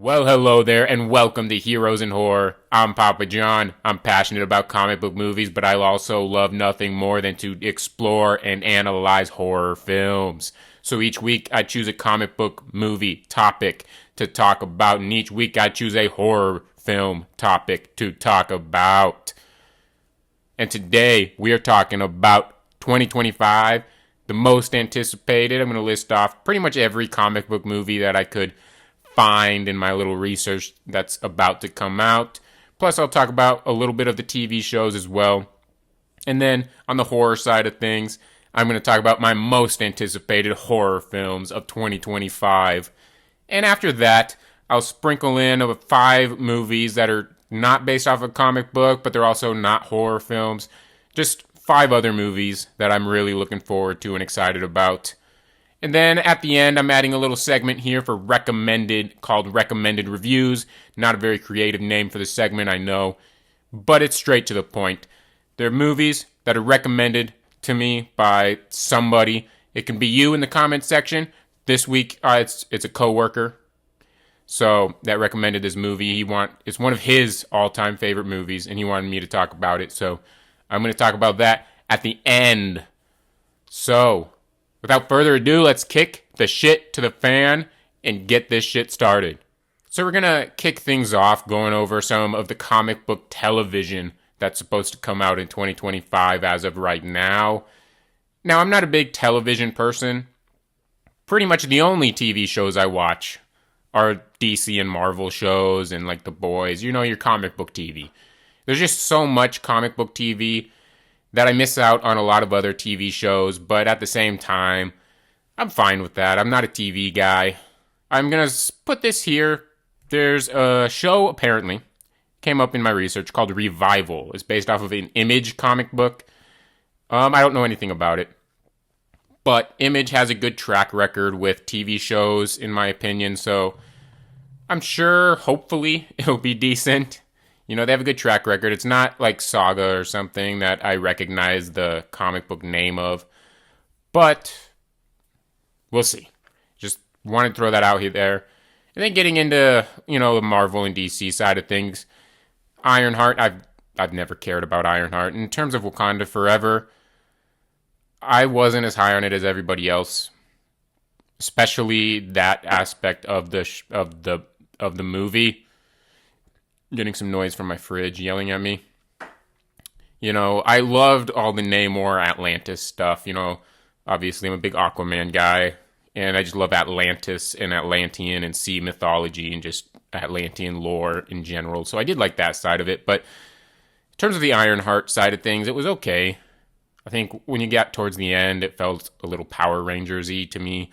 Well, hello there, and welcome to Heroes in Horror. I'm Poppa Jon. I'm passionate about comic book movies, but I also love nothing more than to explore and analyze horror films. So each week I choose a comic book movie topic to talk about, and each week I choose a horror film topic to talk about. And today we are talking about 2025, the most anticipated. I'm going to list off pretty much every comic book movie that I could find in my little research that's about to come out. Plus, I'll talk about a little bit of the TV shows as well. And then on the horror side of things, I'm going to talk about my most anticipated horror films of 2025. And after that, I'll sprinkle in 5 movies that are not based off a comic book, but they're also not horror films. Just 5 other movies that I'm really looking forward to and excited about. And then at the end, I'm adding a little segment here for called Recommended Reviews. Not a very creative name for the segment, I know, but it's straight to the point. They're movies that are recommended to me by somebody. It can be you in the comment section. This week, it's a coworker. So that recommended this movie. It's one of his all-time favorite movies, and he wanted me to talk about it. So I'm going to talk about that at the end. So without further ado, let's kick the shit to the fan and get this shit started. So we're going to kick things off going over some of the comic book television that's supposed to come out in 2025 as of right now. Now, I'm not a big television person. Pretty much the only TV shows I watch are DC and Marvel shows and like The Boys, your comic book TV. There's just so much comic book TV that I miss out on a lot of other TV shows, but at the same time, I'm fine with that. I'm not a TV guy. I'm going to put this here. There's a show, apparently, came up in my research called Revival. It's based off of an Image comic book. I don't know anything about it, but Image has a good track record with TV shows, in my opinion, so I'm sure, hopefully, it'll be decent. They have a good track record. It's not like Saga or something that I recognize the comic book name of. But we'll see. Just wanted to throw that out here there. And then getting into, the Marvel and DC side of things. Ironheart, I've never cared about Ironheart. In terms of Wakanda Forever, I wasn't as high on it as everybody else. Especially that aspect of the movie. Getting some noise from my fridge yelling at me. I loved all the Namor Atlantis stuff. Obviously I'm a big Aquaman guy. And I just love Atlantis and Atlantean and sea mythology and just Atlantean lore in general. So I did like that side of it. But in terms of the Ironheart side of things, it was okay. I think when you got towards the end, it felt a little Power Rangers-y to me.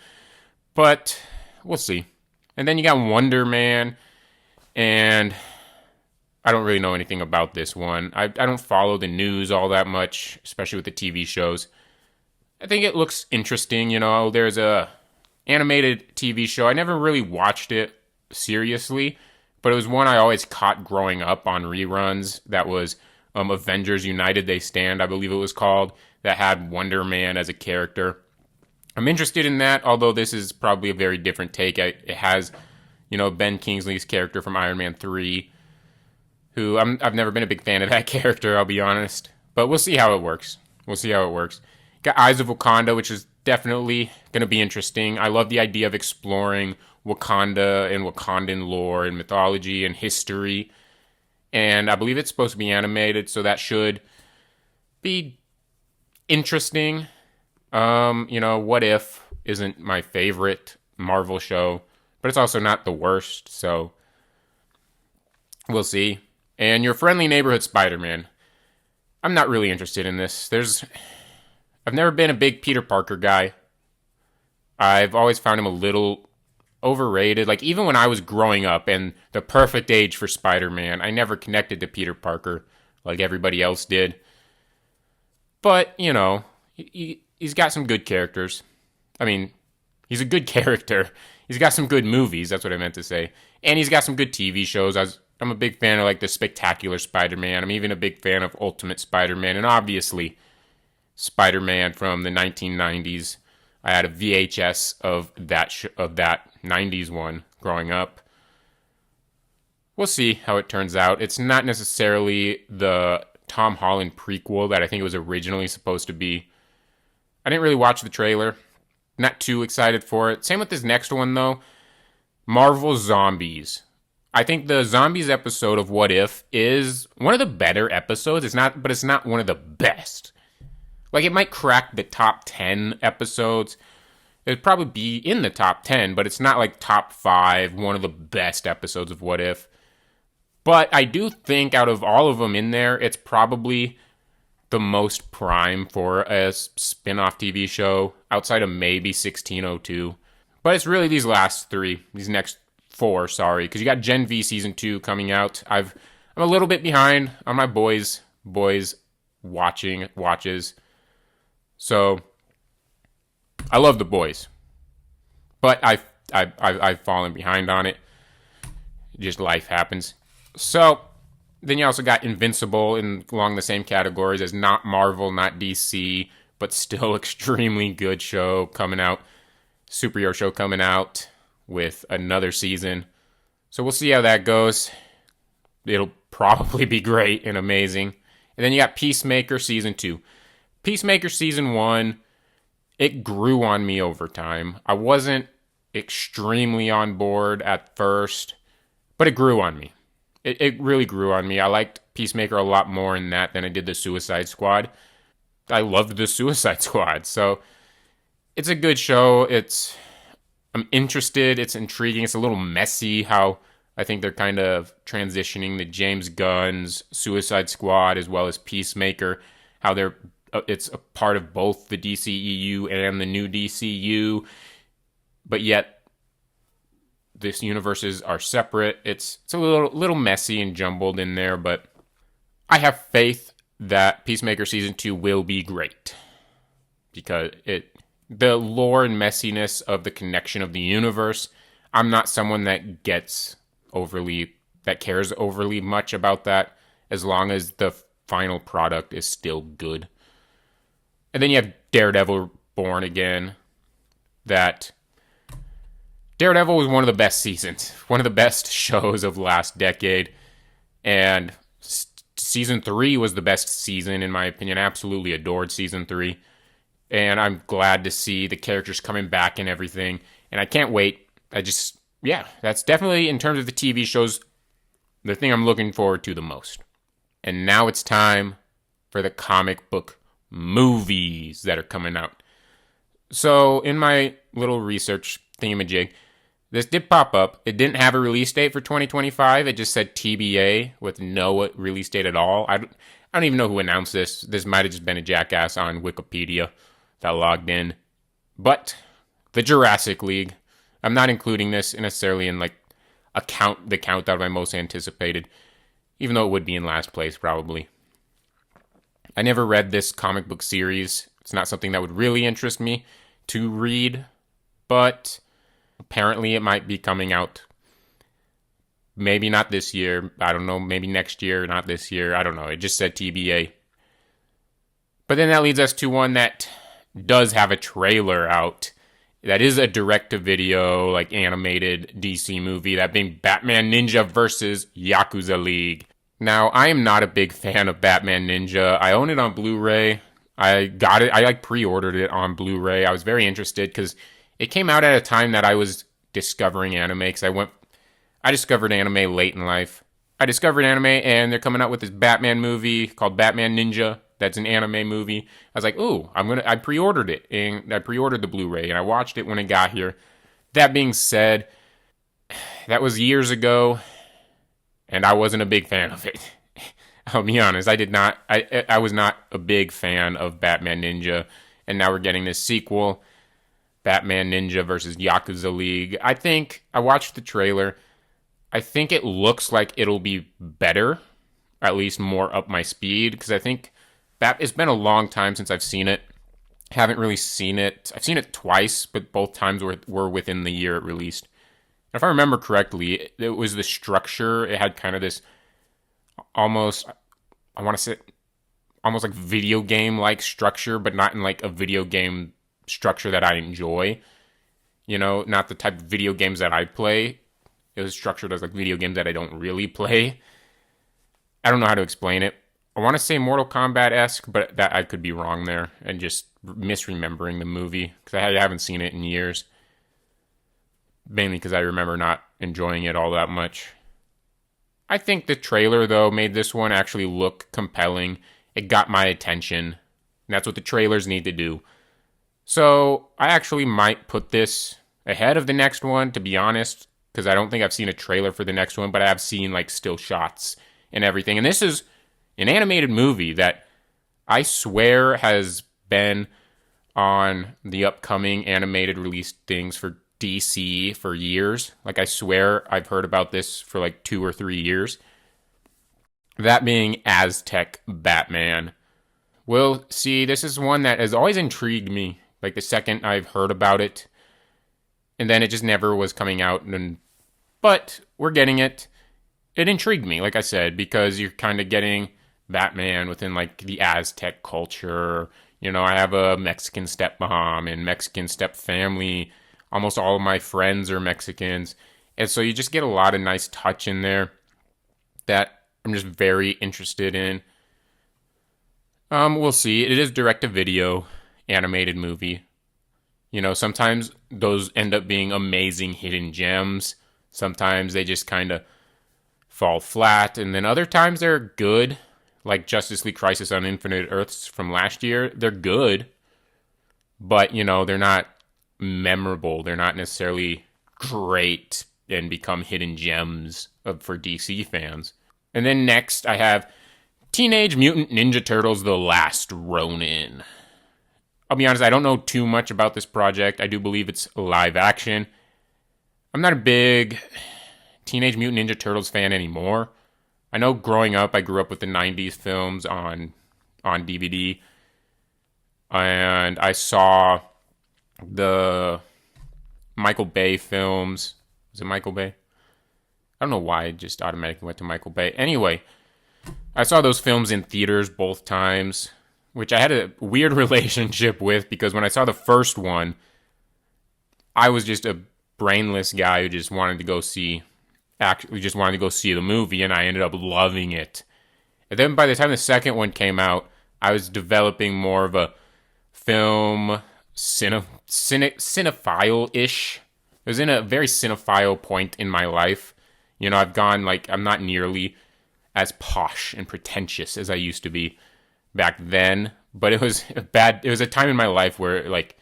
But we'll see. And then you got Wonder Man. And I don't really know anything about this one. I don't follow the news all that much, especially with the TV shows. I think it looks interesting, There's a animated TV show. I never really watched it seriously, but it was one I always caught growing up on reruns. That was Avengers United They Stand, I believe it was called, that had Wonder Man as a character. I'm interested in that, although this is probably a very different take. It has, Ben Kingsley's character from Iron Man 3, who I've never been a big fan of that character, I'll be honest. But we'll see how it works. Got Eyes of Wakanda, which is definitely going to be interesting. I love the idea of exploring Wakanda and Wakandan lore and mythology and history. And I believe it's supposed to be animated, so that should be interesting. What If isn't my favorite Marvel show, but it's also not the worst, so we'll see. And Your Friendly Neighborhood Spider-Man. I'm not really interested in this. I've never been a big Peter Parker guy. I've always found him a little overrated. Like, even when I was growing up and the perfect age for Spider-Man, I never connected to Peter Parker like everybody else did. But, he's got some good characters. I mean, he's a good character. He's got some good movies, that's what I meant to say. And he's got some good TV shows. I'm a big fan of, like, the Spectacular Spider-Man. I'm even a big fan of Ultimate Spider-Man. And obviously, Spider-Man from the 1990s. I had a VHS of that 90s one growing up. we'll see how it turns out. It's not necessarily the Tom Holland prequel that I think it was originally supposed to be. I didn't really watch the trailer. Not too excited for it. Same with this next one, though. Marvel Zombies. I think the Zombies episode of What If is one of the better episodes. It's not one of the best. Like, it might crack the top 10 episodes. It'd probably be in the top 10, but it's not like top 5, one of the best episodes of What If. But I do think out of all of them in there, it's probably the most prime for a spin-off TV show, outside of maybe 1602. But it's really these next 4, because you got Gen V Season 2 coming out. I'm a little bit behind on my boys watches. So, I love The Boys. But I've fallen behind on it. Just life happens. So, then you also got Invincible along the same categories as not Marvel, not DC, but still extremely good show coming out. Superhero show coming out with another season. So we'll see how that goes. It'll probably be great and amazing. And then you got Peacemaker Season 2. Peacemaker Season 1, it grew on me over time. I wasn't extremely on board at first, but it grew on me. It really grew on me. I liked Peacemaker a lot more in that than I did the Suicide Squad. I loved the Suicide Squad. So it's a good show. I'm interested. It's intriguing. It's a little messy how I think they're kind of transitioning the James Gunn's Suicide Squad as well as Peacemaker. How it's a part of both the DCEU and the new DCU, but yet these universes are separate. It's a little messy and jumbled in there, but I have faith that Peacemaker Season 2 will be great. Because the lore and messiness of the connection of the universe, I'm not someone that cares overly much about that, as long as the final product is still good. And then you have Daredevil Born Again. Daredevil was one of the best seasons, one of the best shows of last decade, and Season 3 was the best season, in my opinion. Absolutely adored Season 3, and I'm glad to see the characters coming back and everything, and I can't wait. That's definitely, in terms of the TV shows, the thing I'm looking forward to the most. And now it's time for the comic book movies that are coming out. So, in my little research thingamajig, this did pop up. It didn't have a release date for 2025. It just said TBA with no release date at all. I don't even know who announced this. This might have just been a jackass on Wikipedia that logged in. But the Jurassic League, I'm not including this necessarily in the count that I most anticipated, even though it would be in last place probably. I never read this comic book series. It's not something that would really interest me to read, but apparently it might be coming out. Maybe not this year. I don't know. Maybe next year, not this year. I don't know. It just said TBA. But then that leads us to one that does have a trailer out. That is a direct-to-video, animated DC movie. That being Batman Ninja vs. Yakuza League. Now, I am not a big fan of Batman Ninja. I own it on Blu-ray. I got it. I pre-ordered it on Blu-ray. I was very interested because it came out at a time that I was discovering anime. Because I discovered anime late in life. I discovered anime, and they're coming out with this Batman movie called Batman Ninja. That's an anime movie. I was like, ooh, I pre-ordered it, and I pre-ordered the Blu-ray, and I watched it when it got here. That being said, that was years ago, and I wasn't a big fan of it. I'll be honest, I was not a big fan of Batman Ninja, and now we're getting this sequel, Batman Ninja versus Yakuza League. I watched the trailer. I think it looks like it'll be better, at least more up my speed, because I think it's been a long time since I've seen it. Haven't really seen it. I've seen it twice, but both times were within the year it released. If I remember correctly, it was the structure. It had kind of this almost like video game-like structure, but not in a video game structure that I enjoy. Not the type of video games that I play. It was structured as like video games that I don't really play. I don't know how to explain it. I want to say Mortal Kombat-esque, but that I could be wrong there and just misremembering the movie because I haven't seen it in years. Mainly because I remember not enjoying it all that much. I think the trailer, though, made this one actually look compelling. It got my attention. And that's what the trailers need to do. So I actually might put this ahead of the next one, to be honest, because I don't think I've seen a trailer for the next one, but I have seen like still shots and everything. And this is an animated movie that I swear has been on the upcoming animated release things for DC for years. Like, I swear I've heard about this for like 2 or 3 years. That being Aztec Batman. Well, see, this is one that has always intrigued me. Like, the second I've heard about it, and then it just never was coming out. But we're getting it. It intrigued me, like I said, because you're kind of getting Batman within like the Aztec culture. You know, I have a Mexican stepmom and Mexican step family. Almost all of my friends are Mexicans. And so you just get a lot of nice touch in there that I'm just very interested in. We'll see. It is direct-to-video animated movie. You know, sometimes those end up being amazing hidden gems. Sometimes they just kind of fall flat. And then other times they're good. Like Justice League Crisis on Infinite Earths from last year. They're good. But, you know, they're not memorable. They're not necessarily great and become hidden gems for DC fans. And then next I have Teenage Mutant Ninja Turtles: The Last Ronin. I'll be honest, I don't know too much about this project. I do believe it's live action. I'm not a big Teenage Mutant Ninja Turtles fan anymore. I know growing up, I grew up with the 90s films on DVD. And I saw the Michael Bay films. Was it Michael Bay? I don't know why I just automatically went to Michael Bay. Anyway, I saw those films in theaters both times, which I had a weird relationship with because when I saw the first one, I was just a brainless guy who just wanted to go see the movie, and I ended up loving it. And then by the time the second one came out, I was developing more of a film cinephile-ish. It was in a very cinephile point in my life. You know, I've gone, like, I'm not nearly as posh and pretentious as I used to be back then, but it was a time in my life where, like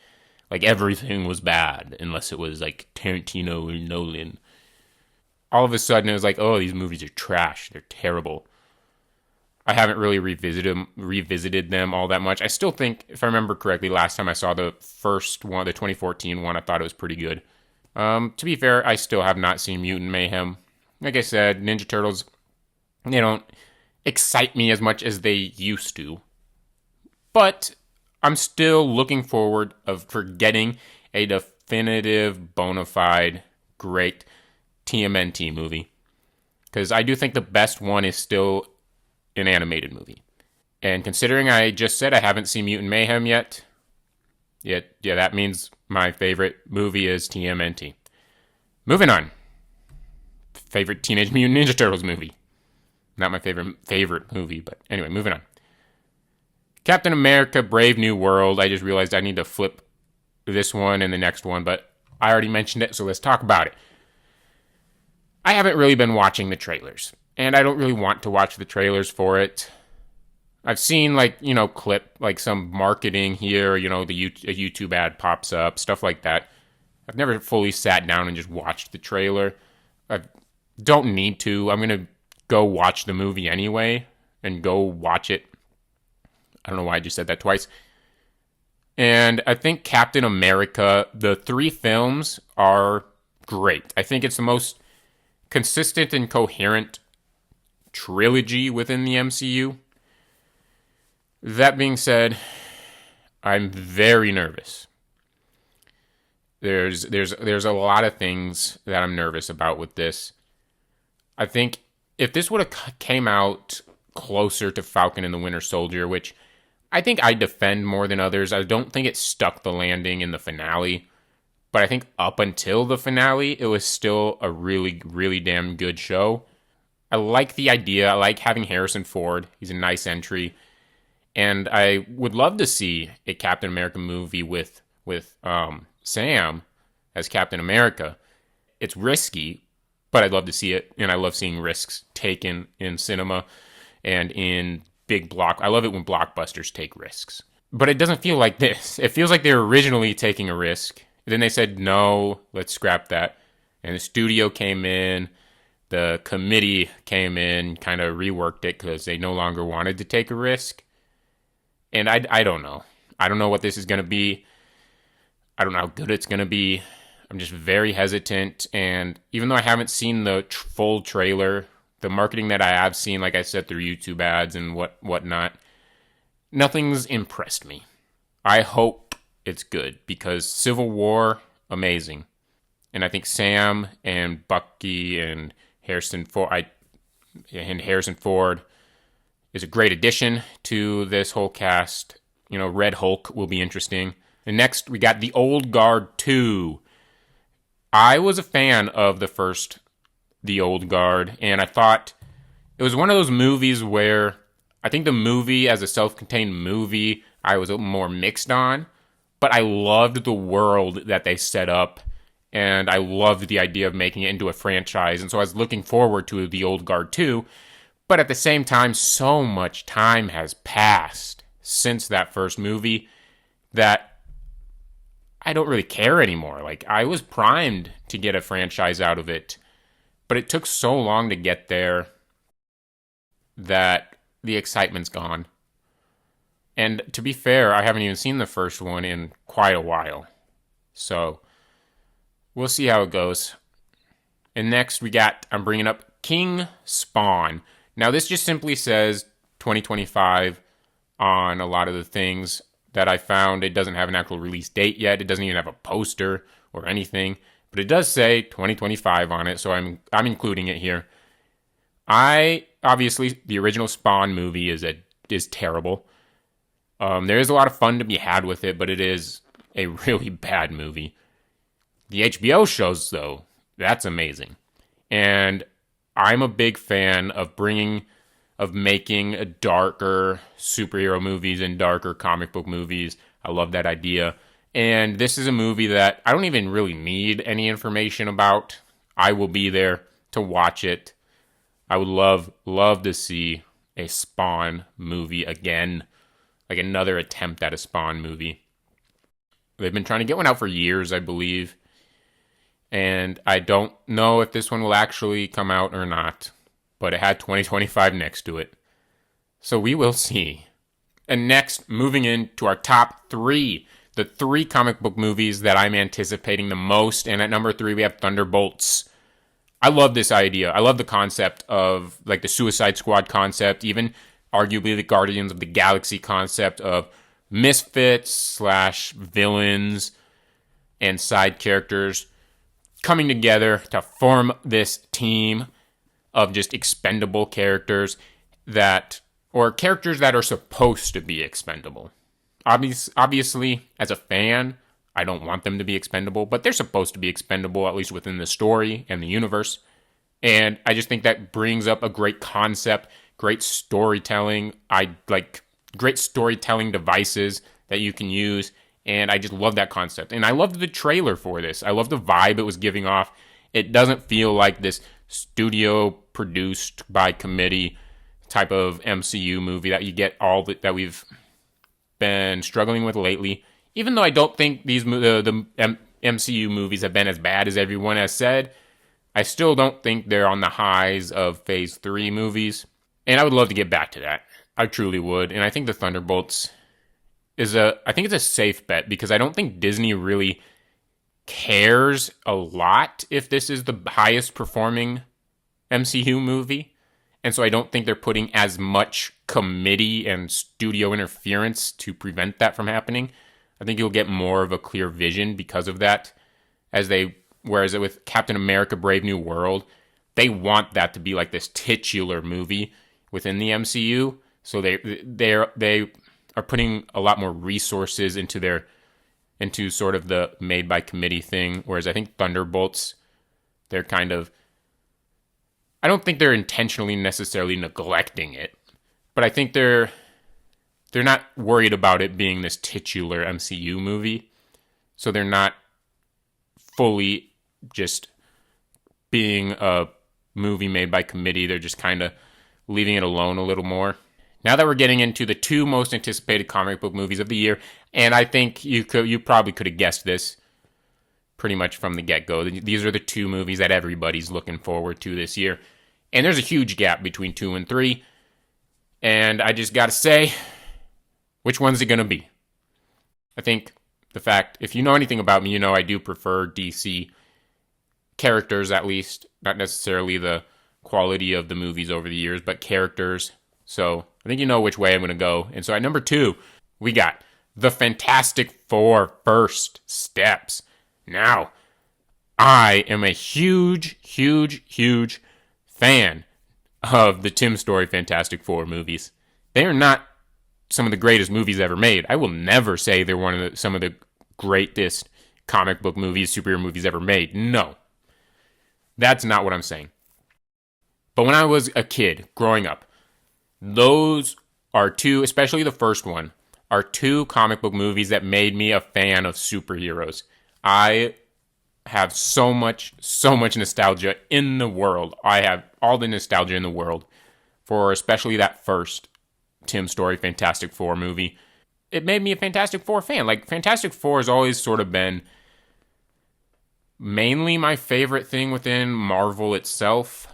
everything was bad, unless it was, like, Tarantino or Nolan. All of a sudden, it was like, oh, these movies are trash. They're terrible. I haven't really revisited them all that much. I still think, if I remember correctly, last time I saw the first one, the 2014 one, I thought it was pretty good. To be fair, I still have not seen Mutant Mayhem. Like I said, Ninja Turtles, they don't excite me as much as they used to. But I'm still looking forward for getting a definitive, bona fide, great TMNT movie. Because I do think the best one is still an animated movie. And considering I just said I haven't seen Mutant Mayhem yet, yeah, that means my favorite movie is TMNT. Moving on. Favorite Teenage Mutant Ninja Turtles movie. Not my favorite movie, but anyway, moving on. Captain America: Brave New World. I just realized I need to flip this one and the next one, but I already mentioned it, so let's talk about it. I haven't really been watching the trailers, and I don't really want to watch the trailers for it. I've seen, like, you know, some marketing here, you know, a YouTube ad pops up, stuff like that. I've never fully sat down and just watched the trailer. I don't need to. I'm going to go watch the movie anyway and go watch it. I don't know why I just said that twice. And I think Captain America, the 3 films are great. I think it's the most consistent and coherent trilogy within the MCU. That being said, I'm very nervous. There's a lot of things that I'm nervous about with this. I think if this would have came out closer to Falcon and the Winter Soldier, which I think I defend more than others, I don't think it stuck the landing in the finale. But I think up until the finale, it was still a really, really damn good show. I like the idea. I like having Harrison Ford. He's a nice entry. And I would love to see a Captain America movie with Sam as Captain America. It's risky, but I'd love to see it, and I love seeing risks taken in cinema and in big block. I love it when blockbusters take risks. But it doesn't feel like this. It feels like they were originally taking a risk. Then they said, no, let's scrap that. And the studio came in, the committee came in, kind of reworked it because they no longer wanted to take a risk. And I don't know. I don't know what this is going to be. I don't know how good it's going to be. I'm just very hesitant. And even though I haven't seen the full trailer, the marketing that I have seen, like I said, through YouTube ads and whatnot, nothing's impressed me. I hope it's good because Civil War, amazing. And I think Sam and Bucky and Harrison Ford is a great addition to this whole cast. You know, Red Hulk will be interesting. And next, we got The Old Guard 2. I was a fan of the first The Old Guard, and I thought it was one of those movies where I think the movie as a self-contained movie I was a little more mixed on, but I loved the world that they set up, and I loved the idea of making it into a franchise, and so I was looking forward to The Old Guard 2, but at the same time, so much time has passed since that first movie that I don't really care anymore. Like, I was primed to get a franchise out of it, but it took so long to get there that the excitement's gone. And to be fair, I haven't even seen the first one in quite a while. So, we'll see how it goes. And next I'm bringing up King Spawn. Now, this just simply says 2025 on a lot of the things that I found. It doesn't have an actual release date yet. It doesn't even have a poster or anything, but it does say 2025 on it, so I'm including it here. Obviously the original Spawn movie is terrible. There is a lot of fun to be had with it, but it is a really bad movie. The HBO shows, though, that's amazing. And I'm a big fan of making darker superhero movies and darker comic book movies. I love that idea. And this is a movie that I don't even really need any information about. I will be there to watch it. I would love to see a Spawn movie again. Like another attempt at a Spawn movie. They've been trying to get one out for years, I believe. And I don't know if this one will actually come out or not. But it had 2025 next to it. So we will see. And next, moving into our top 3. The 3 comic book movies that I'm anticipating the most. And at number 3, we have Thunderbolts. I love this idea. I love the concept of, like, the Suicide Squad concept. Even, arguably, the Guardians of the Galaxy concept of misfits / villains and side characters coming together to form this team of just expendable characters or characters that are supposed to be expendable. Obviously, as a fan, I don't want them to be expendable, but they're supposed to be expendable, at least within the story and the universe. And I just think that brings up a great concept, great storytelling. I like great storytelling devices that you can use, and I just love that concept. And I loved the trailer for this. I love the vibe it was giving off. It doesn't feel like this studio produced by committee type of MCU movie that you get all that we've been struggling with lately. Even though I don't think the MCU movies have been as bad as everyone has said, I still don't think they're on the highs of Phase 3 movies. And I would love to get back to that. I truly would. And I think the Thunderbolts I think it's a safe bet because I don't think Disney really cares a lot if this is the highest performing MCU movie. And so I don't think they're putting as much committee and studio interference to prevent that from happening. I think you'll get more of a clear vision because of that. Whereas with Captain America Brave New World, they want that to be like this titular movie within the MCU. So they are putting a lot more resources into their into sort of the made by committee thing, whereas I think Thunderbolts, they're kind of, I don't think they're intentionally necessarily neglecting it, but I think they're not worried about it being this titular MCU movie, so they're not fully just being a movie made by committee. They're just kind of leaving it alone a little more. Now that we're getting into the two most anticipated comic book movies of the year, and I think you probably could have guessed this pretty much from the get-go. These are the two movies that everybody's looking forward to this year. And there's a huge gap between 2 and 3. And I just gotta say, which one's it gonna be? I think the fact, if you know anything about me, you know I do prefer DC characters, at least. Not necessarily the quality of the movies over the years, but characters. So I think you know which way I'm gonna go. And so at number 2, we got The Fantastic Four: First Steps. Now, I am a huge fan of the Tim Story Fantastic Four movies. They are not some of the greatest movies ever made. I will never say they're some of the greatest comic book movies, superhero movies ever made. No. That's not what I'm saying. But when I was a kid growing up, those are two, especially the first one, are two comic book movies that made me a fan of superheroes. I have so much nostalgia in the world. I have all the nostalgia in the world for especially that first Tim Story Fantastic Four movie. It made me a Fantastic Four fan. Like, Fantastic Four has always sort of been mainly my favorite thing within Marvel itself.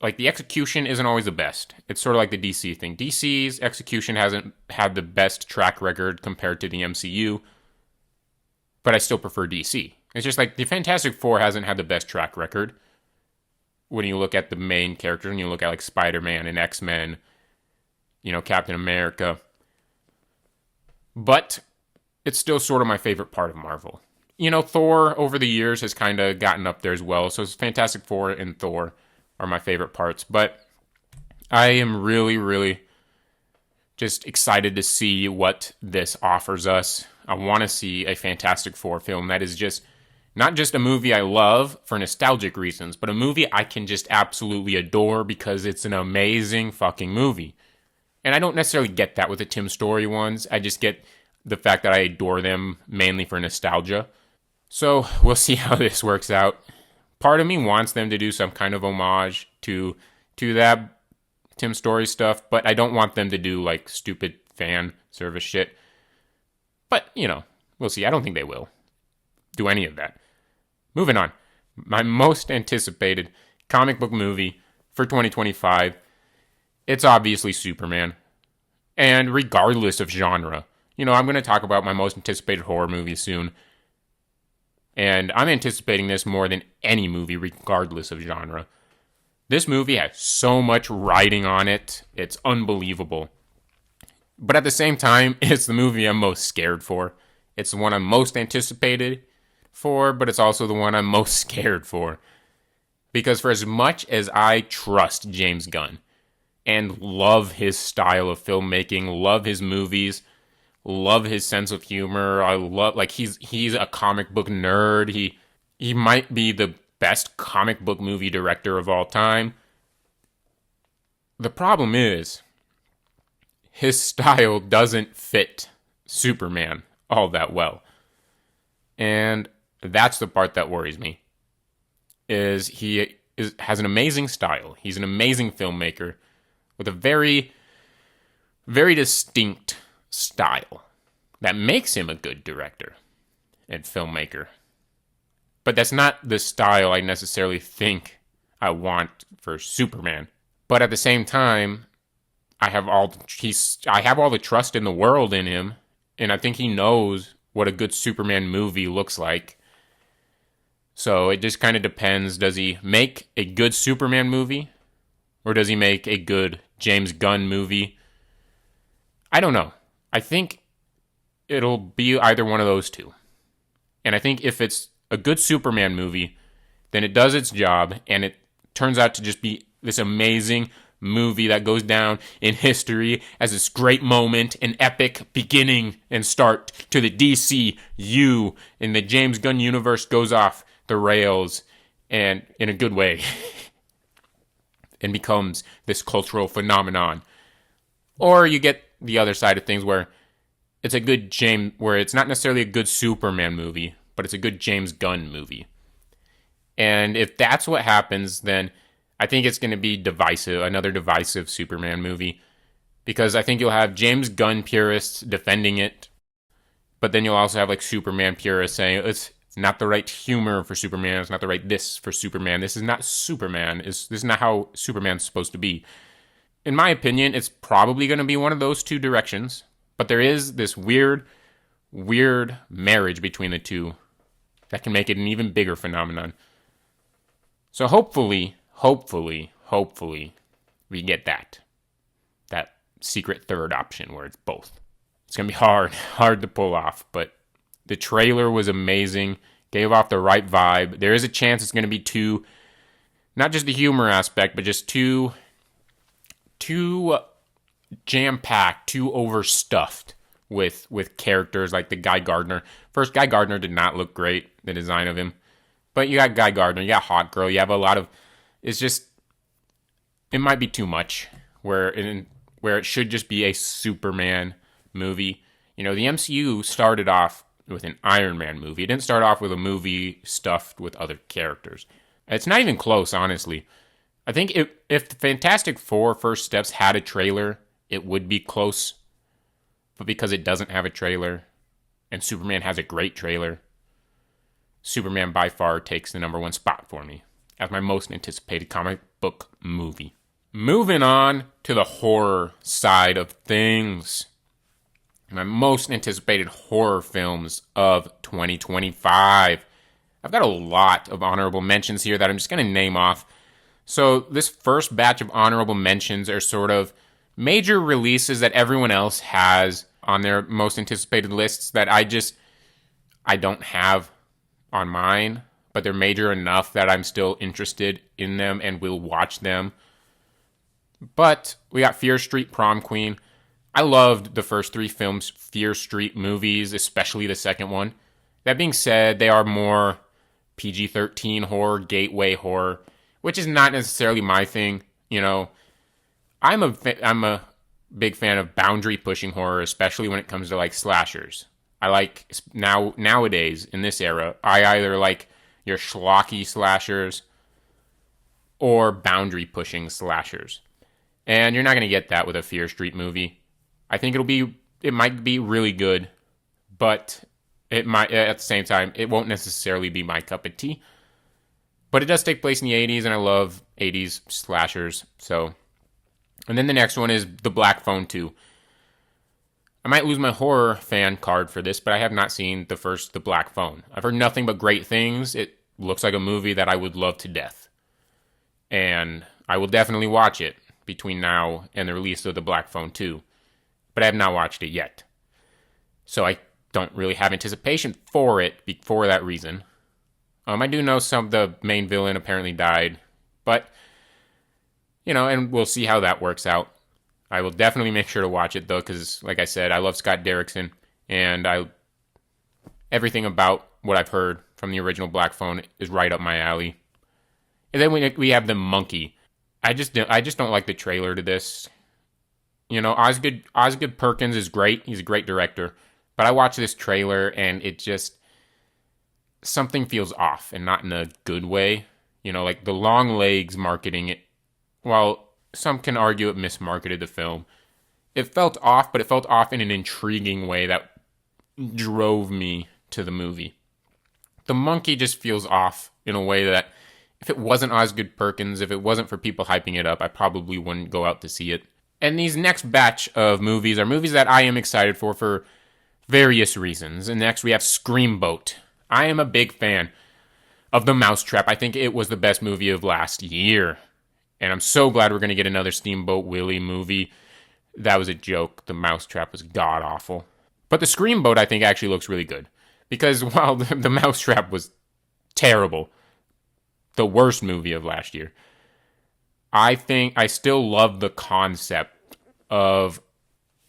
Like, the execution isn't always the best. It's sort of like the DC thing. DC's execution hasn't had the best track record compared to the MCU, but I still prefer DC. It's just like the Fantastic Four hasn't had the best track record when you look at the main characters and you look at like Spider-Man and X-Men, you know, Captain America. But it's still sort of my favorite part of Marvel. You know, Thor over the years has kind of gotten up there as well. So Fantastic Four and Thor are my favorite parts. But I am really just excited to see what this offers us. I want to see a Fantastic Four film that is just not just a movie I love for nostalgic reasons, but a movie I can just absolutely adore because it's an amazing fucking movie. And I don't necessarily get that with the Tim Story ones. I just get the fact that I adore them mainly for nostalgia. So we'll see how this works out. Part of me wants them to do some kind of homage to that Tim Story stuff, but I don't want them to do like stupid fan service shit. But, you know, we'll see. I don't think they will do any of that. Moving on. My most anticipated comic book movie for 2025, it's obviously Superman. And regardless of genre, you know, I'm going to talk about my most anticipated horror movie soon. And I'm anticipating this more than any movie, regardless of genre. This movie has so much riding on it. It's unbelievable. But at the same time, it's the movie I'm most scared for. It's the one I'm most anticipated for, but it's also the one I'm most scared for. Because for as much as I trust James Gunn and love his style of filmmaking, love his movies, love his sense of humor, I love, like, he's a comic book nerd. He might be the best comic book movie director of all time. The problem is, his style doesn't fit Superman all that well. And that's the part that worries me. Has an amazing style. He's an amazing filmmaker with a very, very distinct style that makes him a good director and filmmaker. But that's not the style I necessarily think I want for Superman. But at the same time, I have all the trust in the world in him, and I think he knows what a good Superman movie looks like. So it just kind of depends. Does he make a good Superman movie, or does he make a good James Gunn movie? I don't know. I think it'll be either one of those two. And I think if it's a good Superman movie, then it does its job, and it turns out to just be this amazing, movie that goes down in history as this great moment, an epic beginning and start to the DCU, and the James Gunn universe goes off the rails, and in a good way, and becomes this cultural phenomenon. Or you get the other side of things where it's where it's not necessarily a good Superman movie, but it's a good James Gunn movie. And if that's what happens, then I think it's going to be another divisive Superman movie, because I think you'll have James Gunn purists defending it, but then you'll also have like Superman purists saying it's not the right humor for Superman, it's not the right this for Superman, this is not Superman, this is not how Superman's supposed to be. In my opinion, it's probably going to be one of those two directions, but there is this weird marriage between the two that can make it an even bigger phenomenon. So hopefully, we get that secret third option where it's both. It's going to be hard to pull off, but the trailer was amazing, gave off the right vibe. There is a chance it's going to be too, not just the humor aspect, but just too jam-packed, too overstuffed with characters like the Guy Gardner. First, Guy Gardner did not look great, the design of him. But you got Guy Gardner, you got Hot Girl, you have a lot of... It's just... It might be too much, where it should just be a Superman movie. You know, the MCU started off with an Iron Man movie. It didn't start off with a movie stuffed with other characters. It's not even close, honestly. I think if the Fantastic Four First Steps had a trailer, it would be close. But because it doesn't have a trailer, and Superman has a great trailer, Superman by far takes the number one spot for me as my most anticipated comic book movie. Moving on to the horror side of things. My most anticipated horror films of 2025. I've got a lot of honorable mentions here that I'm just going to name off. So this first batch of honorable mentions are sort of major releases that everyone else has on their most anticipated lists that I don't have on mine, but they're major enough that I'm still interested in them and will watch them. But we got Fear Street Prom Queen. I loved the first three Fear Street movies, especially the second one. That being said, they are more PG-13 horror, gateway horror, which is not necessarily my thing. You know, I'm a big fan of boundary pushing horror, especially when it comes to like slashers. I like nowadays in this era, I either like your schlocky slashers or boundary pushing slashers. And you're not going to get that with a Fear Street movie. I think it might be really good, but it might, at the same time, it won't necessarily be my cup of tea. But it does take place in the 80s, and I love 80s slashers, so. And then the next one is The Black Phone 2. I might lose my horror fan card for this, but I have not seen The Black Phone. I've heard nothing but great things. It looks like a movie that I would love to death. And I will definitely watch it between now and the release of The Black Phone 2. But I have not watched it yet. So I don't really have anticipation for it for that reason. I do know the main villain apparently died. But, you know, and we'll see how that works out. I will definitely make sure to watch it, though, because, like I said, I love Scott Derrickson. And everything about what I've heard from the original Black Phone is right up my alley. And then we have The Monkey. I just don't like the trailer to this. You know, Osgood Perkins is great. He's a great director. But I watched this trailer, and it just... something feels off, and not in a good way. You know, like the long legs marketing it. While some can argue it mismarketed the film, it felt off, but it felt off in an intriguing way that drove me to the movie. The Monkey just feels off in a way that if it wasn't Osgood Perkins, if it wasn't for people hyping it up, I probably wouldn't go out to see it. And these next batch of movies are movies that I am excited for various reasons. And next we have Screamboat. I am a big fan of The Mousetrap. I think it was the best movie of last year. And I'm so glad we're going to get another Steamboat Willie movie. That was a joke. The Mousetrap was god-awful. But the Screamboat, I think, actually looks really good. Because while the Mousetrap was terrible, the worst movie of last year, I think I still love the concept of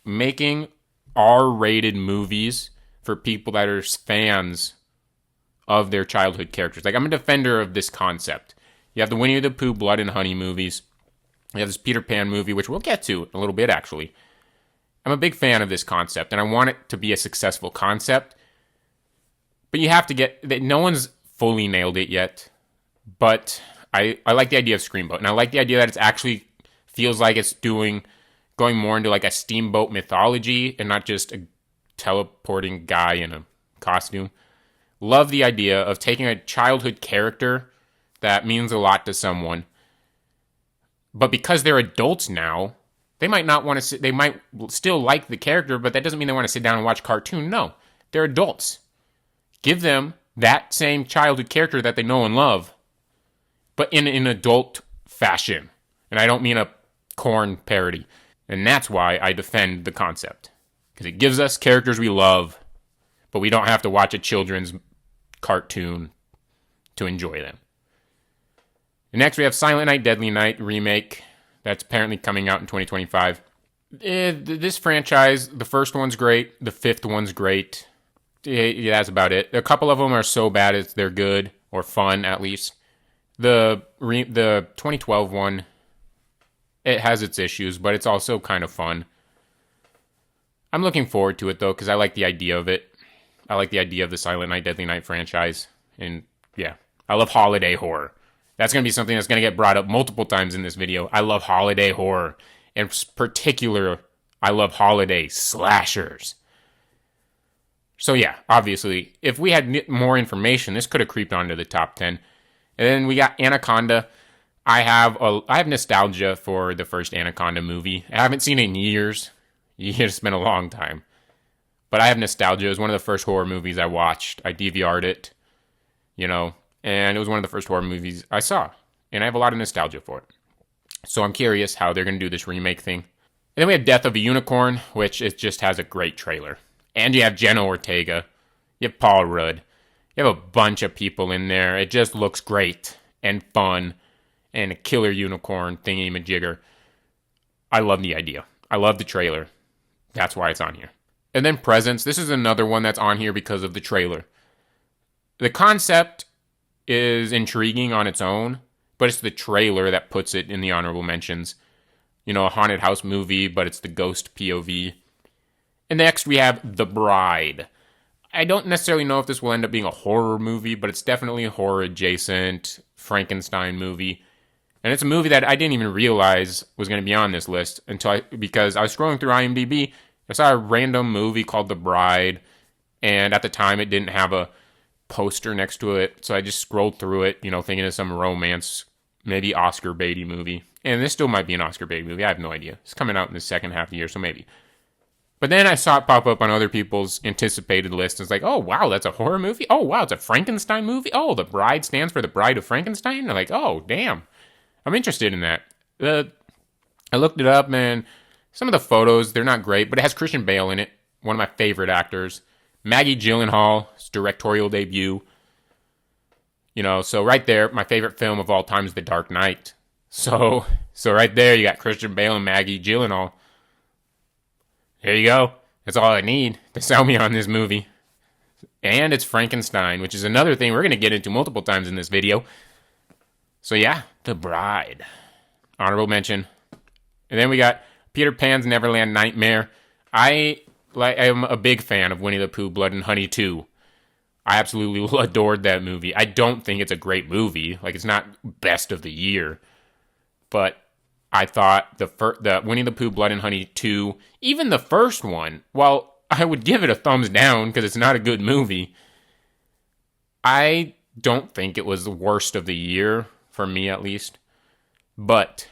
making R-rated movies for people that are fans of their childhood characters. Like, I'm a defender of this concept. You have the Winnie the Pooh Blood and Honey movies. You have this Peter Pan movie, which we'll get to in a little bit, actually. I'm a big fan of this concept, and I want it to be a successful concept. But you have to get... No one's fully nailed it yet. But I like the idea of Screamboat. And I like the idea that it actually feels like it's going more into like a steamboat mythology and not just a teleporting guy in a costume. Love the idea of taking a childhood character that means a lot to someone. But because they're adults now, they might not want to sit, they might still like the character, but that doesn't mean they want to sit down and watch cartoon. No, they're adults. Give them that same childhood character that they know and love, but in an adult fashion. And I don't mean a corn parody. And that's why I defend the concept. Because it gives us characters we love, but we don't have to watch a children's cartoon to enjoy them. And next we have Silent Night, Deadly Night remake. That's apparently coming out in 2025. This franchise, the first one's great. The fifth one's great. Yeah, that's about it. A couple of them are so bad they're good, or fun at least. The 2012 one, it has its issues, but it's also kind of fun. I'm looking forward to it, though, because I like the idea of it. I like the idea of the Silent Night, Deadly Night franchise. And, yeah, I love holiday horror. That's going to be something that's going to get brought up multiple times in this video. I love holiday horror. In particular, I love holiday slashers. So, yeah, obviously, if we had more information, this could have creeped onto the top 10. And then we got Anaconda. I have nostalgia for the first Anaconda movie. I haven't seen it in years. It's been a long time. But I have nostalgia. It was one of the first horror movies I watched. I DVR'd it, and it was one of the first horror movies I saw. And I have a lot of nostalgia for it. So I'm curious how they're going to do this remake thing. And then we have Death of a Unicorn, which it just has a great trailer. And you have Jenna Ortega. You have Paul Rudd. You have a bunch of people in there. It just looks great and fun. And a killer unicorn thingy-majigger. I love the idea. I love the trailer. That's why it's on here. And then Presents. This is another one that's on here because of the trailer. The concept is intriguing on its own, but it's the trailer that puts it in the honorable mentions. A haunted house movie, but it's the ghost POV. And next we have The Bride. I don't necessarily know if this will end up being a horror movie, but it's definitely a horror-adjacent Frankenstein movie. And it's a movie that I didn't even realize was going to be on this list because I was scrolling through IMDb. I saw a random movie called The Bride, and at the time it didn't have a poster next to it, so I just scrolled through it, thinking of some romance, maybe Oscar Beatty movie. And this still might be an Oscar Beatty movie. I have no idea. It's coming out in the second half of the year, so maybe. But then I saw it pop up on other people's anticipated list. It's like, oh, wow, that's a horror movie? Oh, wow, it's a Frankenstein movie? Oh, The Bride stands for The Bride of Frankenstein? They're like, oh, damn. I'm interested in that. I looked it up, man. Some of the photos, they're not great, but it has Christian Bale in it, one of my favorite actors. Maggie Gyllenhaal's directorial debut. So right there, my favorite film of all time is The Dark Knight. So right there, you got Christian Bale and Maggie Gyllenhaal. There you go. That's all I need to sell me on this movie. And it's Frankenstein, which is another thing we're going to get into multiple times in this video. So yeah, The Bride. Honorable mention. And then we got Peter Pan's Neverland Nightmare. I am a big fan of Winnie the Pooh, Blood and Honey 2. I absolutely adored that movie. I don't think it's a great movie. It's not best of the year. But I thought the Winnie the Pooh, Blood and Honey 2, even the first one, while I would give it a thumbs down because it's not a good movie, I don't think it was the worst of the year, for me at least. But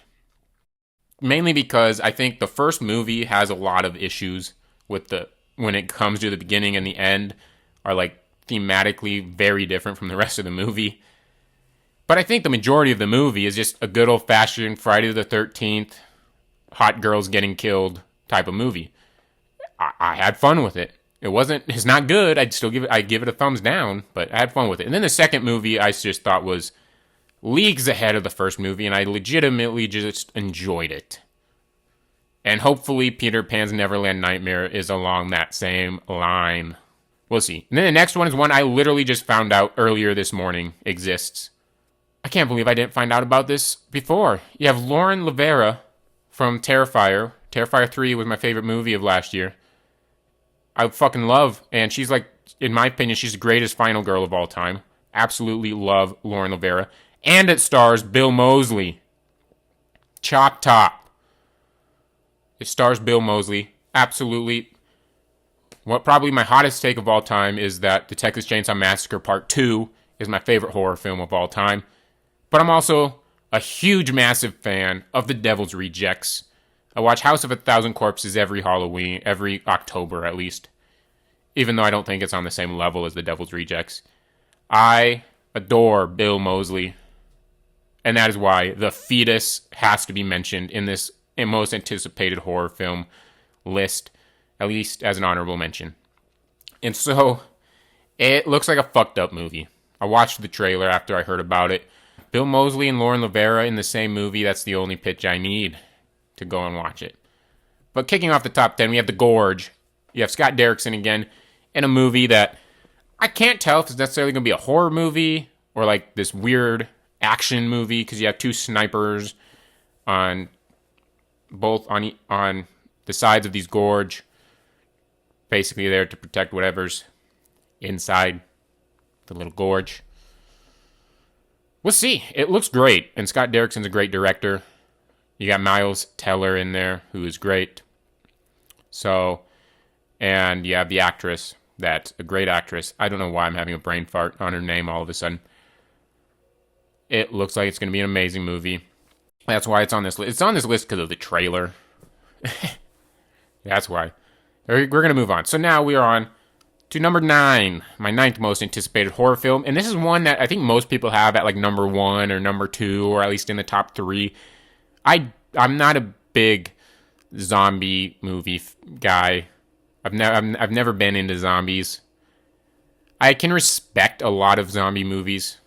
mainly because I think the first movie has a lot of issues with when it comes to the beginning and the end are thematically very different from the rest of the movie. But I think the majority of the movie is just a good old-fashioned Friday the 13th, hot girls getting killed type of movie. I had fun with it. It's not good. I'd give it a thumbs down, but I had fun with it. And then the second movie I just thought was leagues ahead of the first movie, and I legitimately just enjoyed it. And hopefully Peter Pan's Neverland Nightmare is along that same line. We'll see. And then the next one is one I literally just found out earlier this morning exists. I can't believe I didn't find out about this before. You have Lauren Rivera from Terrifier. Terrifier 3 was my favorite movie of last year. I fucking love, and she's like, in my opinion, she's the greatest final girl of all time. Absolutely love Lauren Rivera. And it stars Bill Moseley. Chop Top. It stars Bill Moseley. Absolutely. What probably my hottest take of all time is that the Texas Chainsaw Massacre Part 2 is my favorite horror film of all time. But I'm also a huge, massive fan of The Devil's Rejects. I watch House of a Thousand Corpses every Halloween, every October at least. Even though I don't think it's on the same level as The Devil's Rejects. I adore Bill Moseley. And that is why The Fetus has to be mentioned in this most anticipated horror film list, at least as an honorable mention. And so, it looks like a fucked up movie. I watched the trailer after I heard about it. Bill Moseley and Lauren Rivera in the same movie, that's the only pitch I need to go and watch it. But kicking off the top 10, we have The Gorge. You have Scott Derrickson again in a movie that I can't tell if it's necessarily going to be a horror movie or like this weird action movie, because you have two snipers on the sides of these gorge, basically there to protect whatever's inside the little gorge. We'll see. It looks great, and Scott Derrickson's a great director. You got Miles Teller in there, who is great. So, and you have the actress, that's a great actress. I don't know why I'm having a brain fart on her name all of a sudden. It looks like it's going to be an amazing movie. That's why it's on this list. It's on this list because of the trailer. That's why. We're going to move on. So now we are on to number 9, my 9th most anticipated horror film. And this is one that I think most people have at like number 1 or number 2, or at least in the top 3. I'm not a big zombie movie guy. I've never been into zombies. I can respect a lot of zombie movies,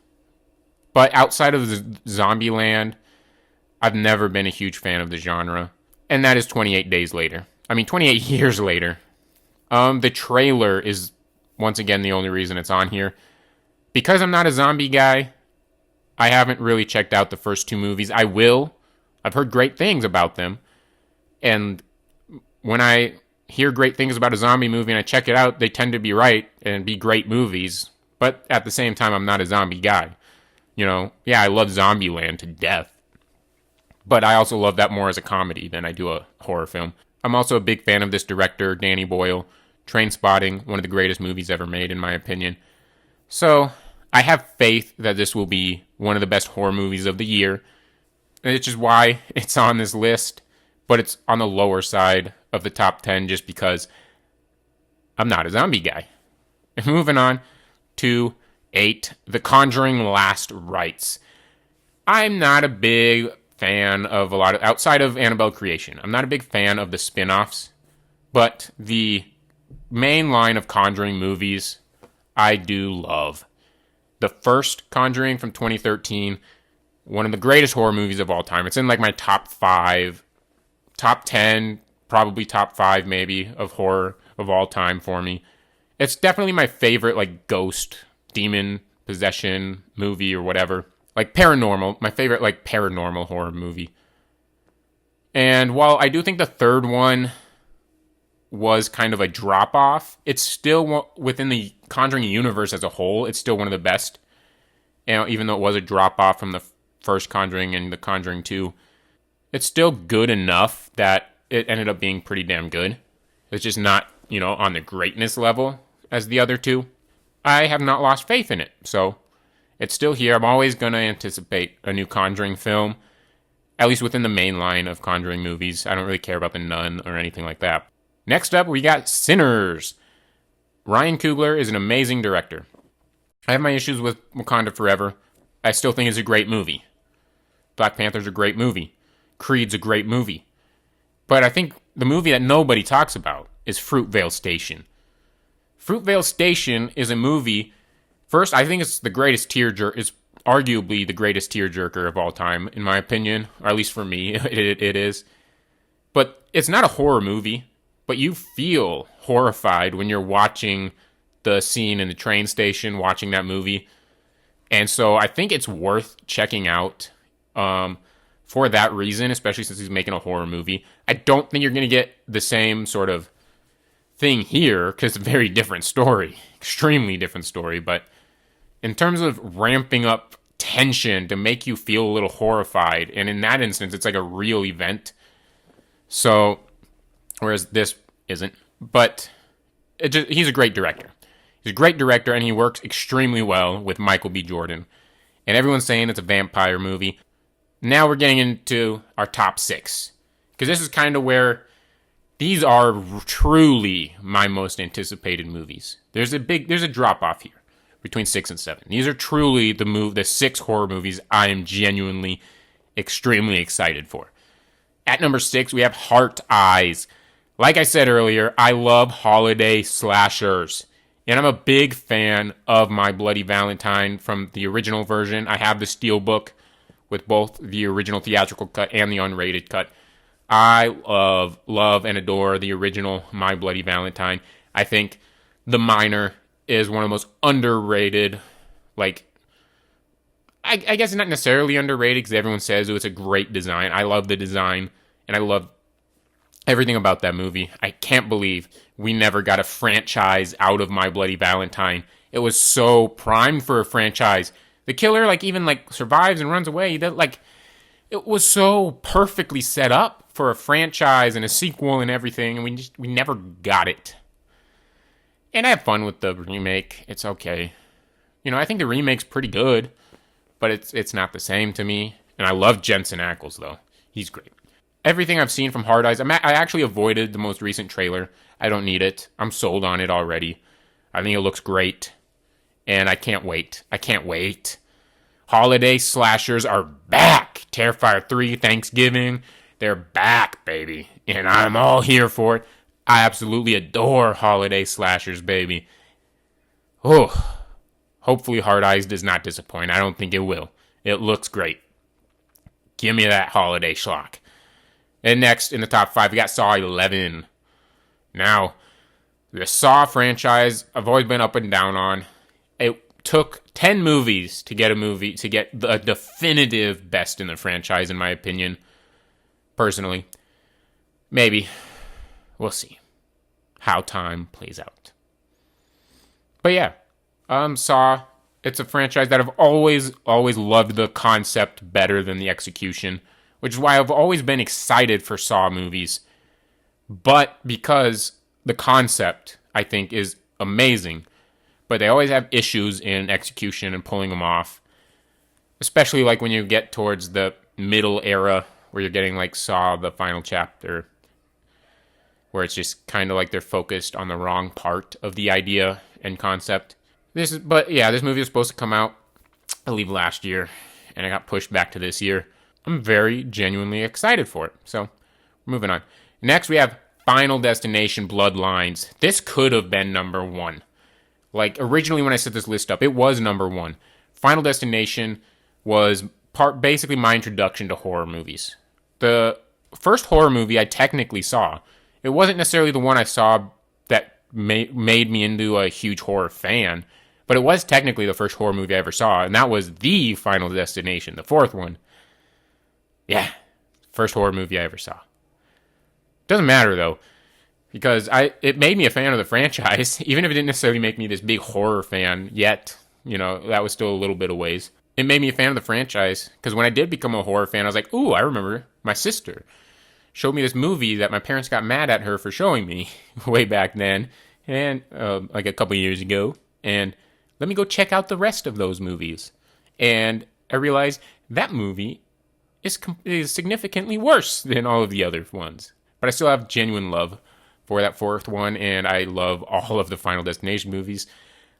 but outside of the zombie land, I've never been a huge fan of the genre. And that is 28 Days Later. 28 years later. The trailer is, once again, the only reason it's on here. Because I'm not a zombie guy, I haven't really checked out the first 2 movies. I will. I've heard great things about them. And when I hear great things about a zombie movie and I check it out, they tend to be right and be great movies. But at the same time, I'm not a zombie guy. Yeah, I love Zombieland to death. But I also love that more as a comedy than I do a horror film. I'm also a big fan of this director, Danny Boyle. Trainspotting, one of the greatest movies ever made, in my opinion. So, I have faith that this will be one of the best horror movies of the year. Which is why it's on this list. But it's on the lower side of the top 10 just because I'm not a zombie guy. And moving on to 8, The Conjuring Last Rites. I'm not a big fan of a lot of, outside of Annabelle Creation, I'm not a big fan of the spin-offs, but the main line of Conjuring movies I do love. The first Conjuring from 2013, one of the greatest horror movies of all time. It's in like my top 5, top 10, probably top 5 maybe of horror of all time for me. It's definitely my favorite like ghost, demon, possession movie or whatever. Like paranormal, my favorite like paranormal horror movie. And while I do think the third one was kind of a drop-off, it's still within the Conjuring universe as a whole, it's still one of the best. And even though it was a drop-off from the first Conjuring and the Conjuring 2, it's still good enough that it ended up being pretty damn good. It's just not, on the greatness level as the other 2. I have not lost faith in it, so it's still here. I'm always going to anticipate a new Conjuring film, at least within the main line of Conjuring movies. I don't really care about The Nun or anything like that. Next up, we got Sinners. Ryan Coogler is an amazing director. I have my issues with Wakanda Forever. I still think it's a great movie. Black Panther's a great movie. Creed's a great movie. But I think the movie that nobody talks about is Fruitvale Station. Fruitvale Station is a movie. First, I think it's the greatest tearjerker. It's arguably the greatest tearjerker of all time, in my opinion, or at least for me, it is. But it's not a horror movie, but you feel horrified when you're watching the scene in the train station, watching that movie. And so I think it's worth checking out for that reason, especially since he's making a horror movie. I don't think you're going to get the same sort of thing here, because it's a very different story. Extremely different story. But in terms of ramping up tension to make you feel a little horrified, and in that instance, it's like a real event. So, whereas this isn't. But he's a great director. He's a great director, and he works extremely well with Michael B. Jordan. And everyone's saying it's a vampire movie. Now we're getting into our top 6. Because this is kind of where these are truly my most anticipated movies. There's a drop off here between 6 and 7. These are truly the 6 horror movies I am genuinely extremely excited for. At number 6, we have Heart Eyes. Like I said earlier, I love holiday slashers. And I'm a big fan of My Bloody Valentine from the original version. I have the steelbook with both the original theatrical cut and the unrated cut. I love and adore the original My Bloody Valentine. I think The Miner is one of the most underrated, I guess not necessarily underrated because everyone says it's a great design. I love the design, and I love everything about that movie. I can't believe we never got a franchise out of My Bloody Valentine. It was so primed for a franchise. The killer, even survives and runs away. It was so perfectly set up for a franchise and a sequel and everything, and we never got it. And I have fun with the remake. It's okay. I think the remake's pretty good, but it's not the same to me. And I love Jensen Ackles, though. He's great. Everything I've seen from Hard Eyes, I actually avoided the most recent trailer. I don't need it. I'm sold on it already. I think it looks great. And I can't wait. Holiday slashers are back. Terrifier 3, Thanksgiving. They're back, baby. And I'm all here for it. I absolutely adore holiday slashers, baby. Oh, hopefully Hard Eyes does not disappoint. I don't think it will. It looks great. Give me that holiday schlock. And next, in the top 5, we got Saw 11. Now, the Saw franchise, I've always been up and down on. It took 10 movies to get the definitive best in the franchise, in my opinion. Personally. Maybe. We'll see how time plays out. But yeah, Saw, it's a franchise that I've always loved the concept better than the execution, which is why I've always been excited for Saw movies. But because the concept, I think, is amazing, but they always have issues in execution and pulling them off. Especially when you get towards the middle era, where you're getting Saw, the final chapter, where it's just kind of they're focused on the wrong part of the idea and concept. This movie was supposed to come out, I believe, last year, and it got pushed back to this year. I'm very genuinely excited for it. So, moving on. Next, we have Final Destination Bloodlines. This could have been number 1. Originally when I set this list up, it was number 1. Final Destination was basically my introduction to horror movies. The first horror movie I technically saw, it wasn't necessarily the one I saw that made me into a huge horror fan, but it was technically the first horror movie I ever saw, and that was the Final Destination, the 4th one. Yeah, first horror movie I ever saw. Doesn't matter, though, because it made me a fan of the franchise, even if it didn't necessarily make me this big horror fan yet. That was still a little bit of ways. It made me a fan of the franchise, because when I did become a horror fan, I was like, ooh, I remember my sister showed me this movie that my parents got mad at her for showing me way back then, and a couple years ago, and let me go check out the rest of those movies. And I realized that movie is significantly worse than all of the other ones. But I still have genuine love for that 4th one, and I love all of the Final Destination movies.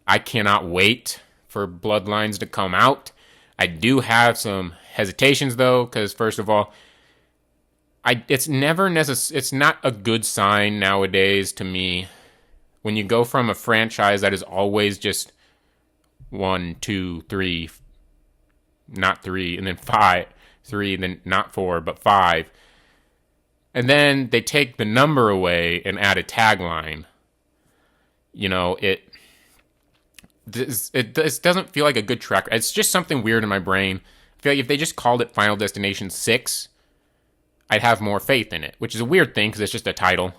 I cannot wait for Bloodlines to come out. I do have some hesitations, though, because first of all, it's not a good sign nowadays to me when you go from a franchise that is always just 1, 2, 3, not 3, and then 5, 3, and then not 4, but 5. And then they take the number away and add a tagline. You know, this doesn't feel like a good track. It's just something weird in my brain. I feel like if they just called it Final Destination 6, I'd have more faith in it, which is a weird thing because it's just a title.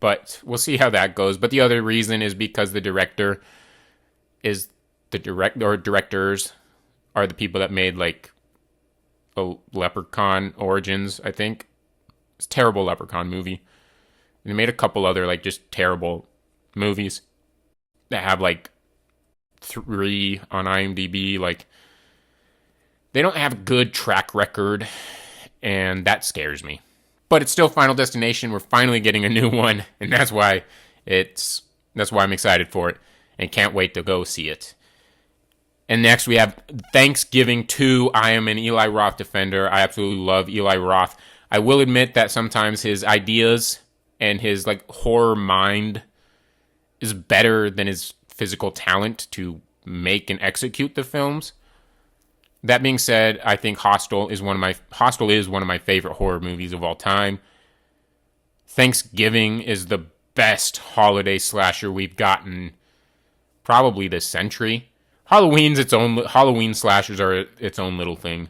But we'll see how that goes. But the other reason is because directors are the people that made like a Leprechaun Origins, I think. It's a terrible Leprechaun movie. And they made a couple other like just terrible movies that have like 3 on IMDb. Like, they don't have a good track record, and that scares me. But it's still Final Destination. We're finally getting a new one, and that's why I'm excited for it and can't wait to go see it. And next we have Thanksgiving 2. I am an Eli Roth defender. I absolutely love Eli Roth. I will admit that sometimes his ideas and his like horror mind is better than his physical talent to make and execute the films. That being said, I think Hostel is one of my favorite horror movies of all time. Thanksgiving is the best holiday slasher we've gotten probably this century. Halloween slashers are its own little thing.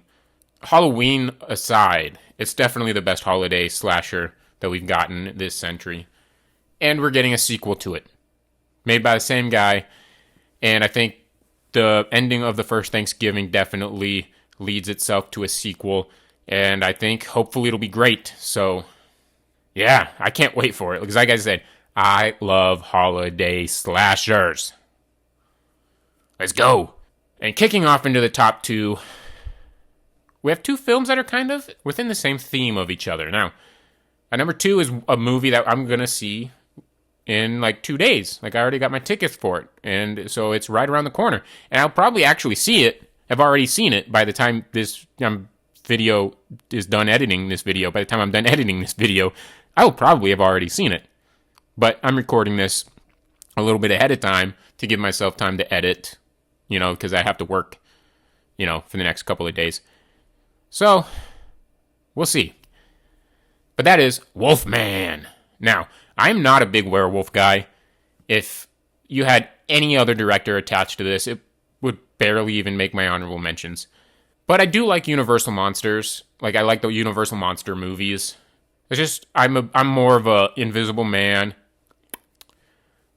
Halloween aside, it's definitely the best holiday slasher that we've gotten this century. And we're getting a sequel to it, made by the same guy, and I think the ending of the first Thanksgiving definitely leads itself to a sequel, and I think hopefully it'll be great. So, yeah, I can't wait for it. Because like I said, I love holiday slashers. Let's go. And kicking off into the top 2, we have 2 films that are kind of within the same theme of each other. Now, at number 2 is a movie that I'm going to see in like 2 days. Like, I already got my tickets for it, and so it's right around the corner. And I'll probably actually see it. I've already seen it by the time this video is done editing this video. By the time I'm done editing this video, I will probably have already seen it. But I'm recording this a little bit ahead of time to give myself time to edit, because I have to work, for the next couple of days. So, we'll see. But that is Wolfman. Now, I'm not a big werewolf guy. If you had any other director attached to this, it would barely even make my honorable mentions. But I do like Universal Monsters. Like, I like the Universal Monster movies. It's just, I'm more of a Invisible Man,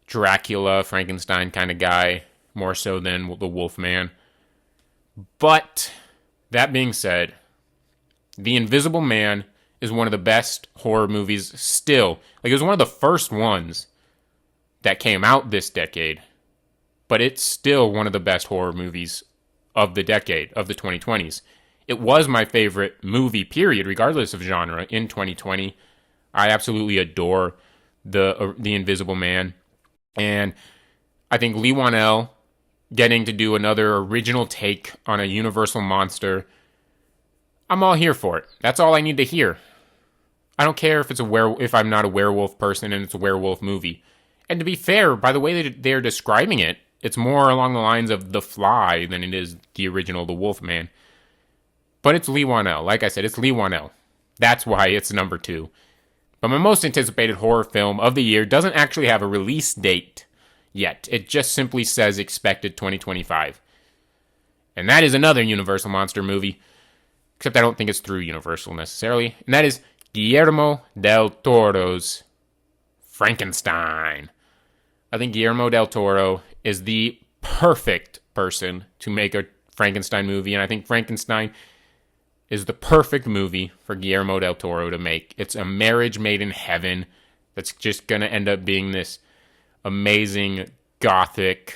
Dracula, Frankenstein kind of guy, more so than the Wolfman. But, that being said, The Invisible Man is one of the best horror movies still. Like, it was one of the first ones that came out this decade, but it's still one of the best horror movies of the decade, of the 2020s. It was my favorite movie, period, regardless of genre, in 2020. I absolutely adore the Invisible Man. And I think Leigh Whannell getting to do another original take on a Universal monster, I'm all here for it. That's all I need to hear. I don't care if if I'm not a werewolf person and it's a werewolf movie. And to be fair, by the way they're describing it, it's more along the lines of The Fly than it is the original The Wolfman. But it's Leigh Whannell. Like I said, it's Leigh Whannell. That's why it's number 2. But my most anticipated horror film of the year doesn't actually have a release date yet. It just simply says expected 2025. And that is another Universal Monster movie. Except I don't think it's through Universal necessarily. And that is Guillermo del Toro's Frankenstein. I think Guillermo del Toro is the perfect person to make a Frankenstein movie. And I think Frankenstein is the perfect movie for Guillermo del Toro to make. It's a marriage made in heaven that's just going to end up being this amazing gothic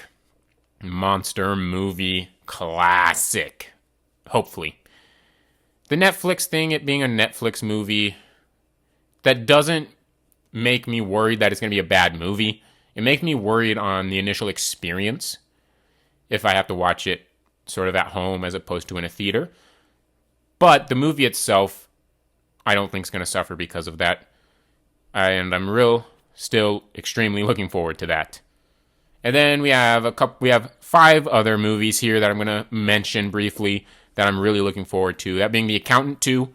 monster movie classic. Hopefully. The Netflix thing, it being a Netflix movie, that doesn't make me worried that it's going to be a bad movie. It makes me worried on the initial experience if I have to watch it sort of at home as opposed to in a theater. But the movie itself, I don't think is going to suffer because of that. And I'm still extremely looking forward to that. And then we have 5 other movies here that I'm going to mention briefly. that I'm really looking forward to. That being The Accountant 2,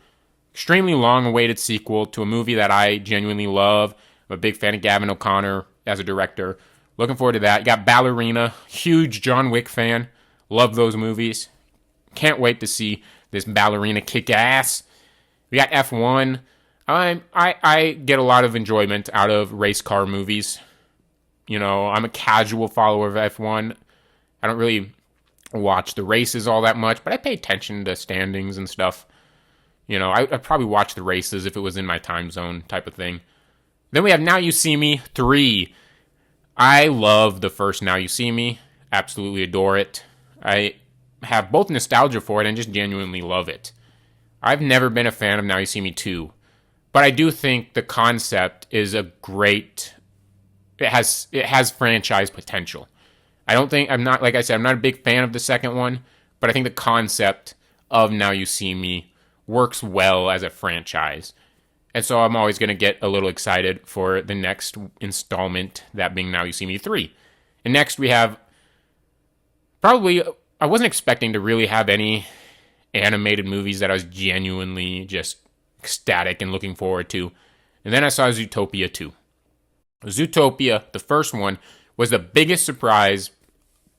extremely long-awaited sequel to a movie that I genuinely love. I'm a big fan of Gavin O'Connor as a director. Looking forward to that. You got Ballerina, huge John Wick fan. Love those movies. Can't wait to see this Ballerina kick ass. We got F1. I get a lot of enjoyment out of race car movies. You know, I'm a casual follower of F1. I don't really watch the races all that much, but I pay attention to standings and stuff. You know, I'd probably watch the races if it was in my time zone type of thing. Then we have Now You See Me 3. I love the first Now You See Me. Absolutely adore it. I have both nostalgia for it and just genuinely love it. I've never been a fan of Now You See Me 2. But I do think the concept is a great... It has franchise potential. I'm not a big fan of the second one, but I think the concept of Now You See Me works well as a franchise. And so I'm always going to get a little excited for the next installment, that being Now You See Me 3. And next we have I wasn't expecting to really have any animated movies that I was genuinely just ecstatic and looking forward to. And then I saw Zootopia 2. Zootopia, the first one, was the biggest surprise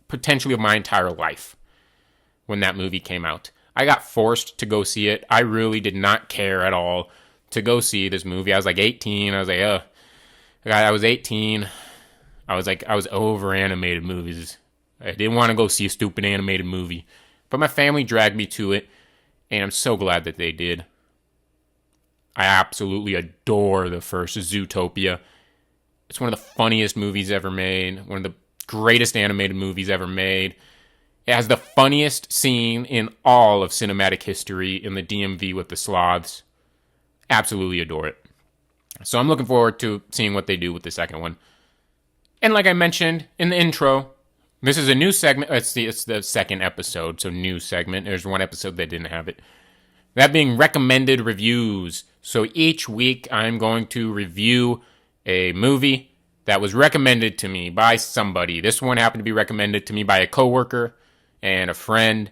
potentially of my entire life when that movie came out. I got forced to go see it. I really did not care at all to go see this movie. I was like 18. I was like, I was 18. I was over animated movies. I didn't want to go see a stupid animated movie. But my family dragged me to it, and I'm so glad that they did. I absolutely adore the first Zootopia. It's one of the funniest movies ever made. One of the greatest animated movies ever made. It has the funniest scene in all of cinematic history in the DMV with the sloths. Absolutely adore it. So I'm looking forward to seeing what they do with the second one. And like I mentioned in the intro, this is a new segment. It's the second episode, so new segment. There's one episode that didn't have it. That being recommended reviews. So each week I'm going to review a movie that was recommended to me by somebody. This one happened to be recommended to me by a coworker and a friend,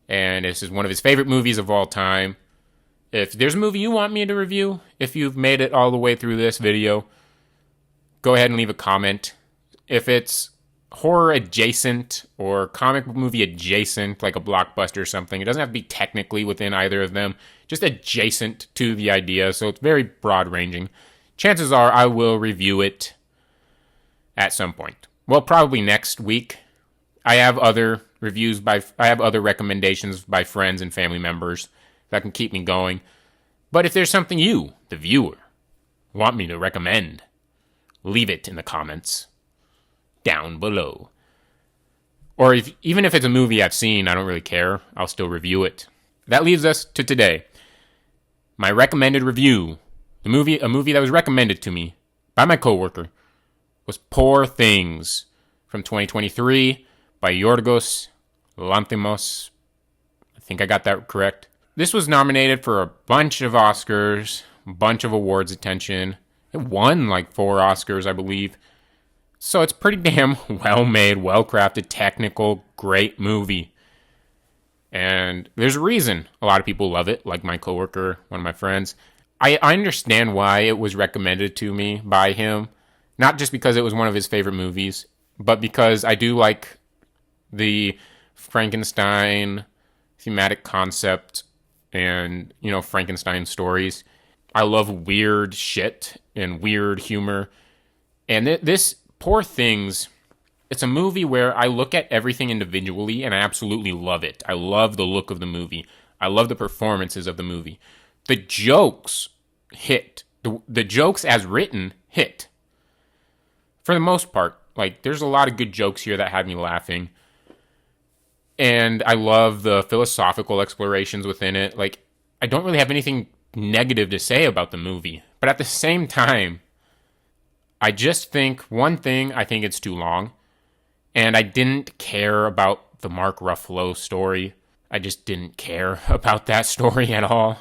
and this is one of his favorite movies of all time. If there's a movie you want me to review, if you've made it all the way through this video, go ahead and leave a comment. If it's horror adjacent or comic book movie adjacent, like a blockbuster or something, it doesn't have to be technically within either of them, just adjacent to the idea, so it's very broad ranging. Chances are I will review it at some point. Well, probably next week. I have other recommendations by friends and family members that can keep me going. But if there's something you, the viewer, want me to recommend, leave it in the comments down below. Or even if it's a movie I've seen, I don't really care. I'll still review it. That leads us to today. My recommended review. A movie that was recommended to me by my coworker was Poor Things from 2023 by Yorgos Lanthimos. I think I got that correct. This was nominated for a bunch of Oscars, a bunch of awards attention. It won like 4 Oscars, I believe. So it's pretty damn well-made, well-crafted, technical, great movie. And there's a reason a lot of people love it, like my coworker, one of my friends. I understand why it was recommended to me by him. Not just because it was one of his favorite movies, but because I do like the Frankenstein thematic concept and, Frankenstein stories. I love weird shit and weird humor. And this Poor Things, it's a movie where I look at everything individually and I absolutely love it. I love the look of the movie. I love the performances of the movie. The jokes hit. The jokes as written hit. For the most part. Like, there's a lot of good jokes here that had me laughing. And I love the philosophical explorations within it. Like, I don't really have anything negative to say about the movie. But at the same time, I just think, one thing, I think it's too long. And I didn't care about the Mark Ruffalo story. I just didn't care about that story at all.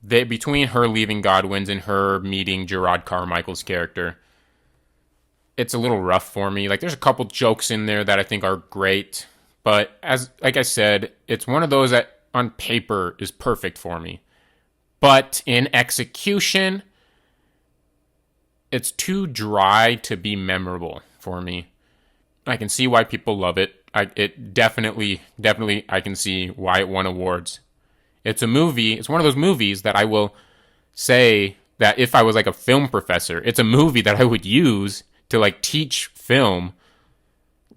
Between her leaving Godwin's and her meeting Gerard Carmichael's character, it's a little rough for me. Like, there's a couple jokes in there that I think are great. But like I said, it's one of those that on paper is perfect for me. But in execution, it's too dry to be memorable for me. I can see why people love it. It definitely, I can see why it won awards. It's a movie, it's one of those movies that I will say that if I was like a film professor, it's a movie that I would use to like teach film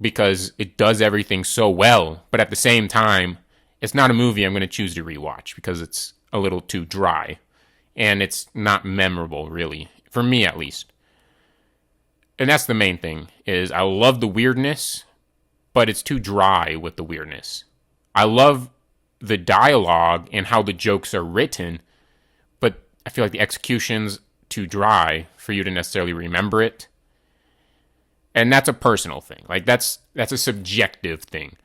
because it does everything so well. But at the same time, it's not a movie I'm going to choose to rewatch because it's a little too dry. And it's not memorable, really. For me, at least. And that's the main thing, is I love the weirdness, but it's too dry with the weirdness. I love the dialogue and how the jokes are written, but I feel like the execution's too dry for you to necessarily remember it. And that's a personal thing. Like, that's a subjective thing.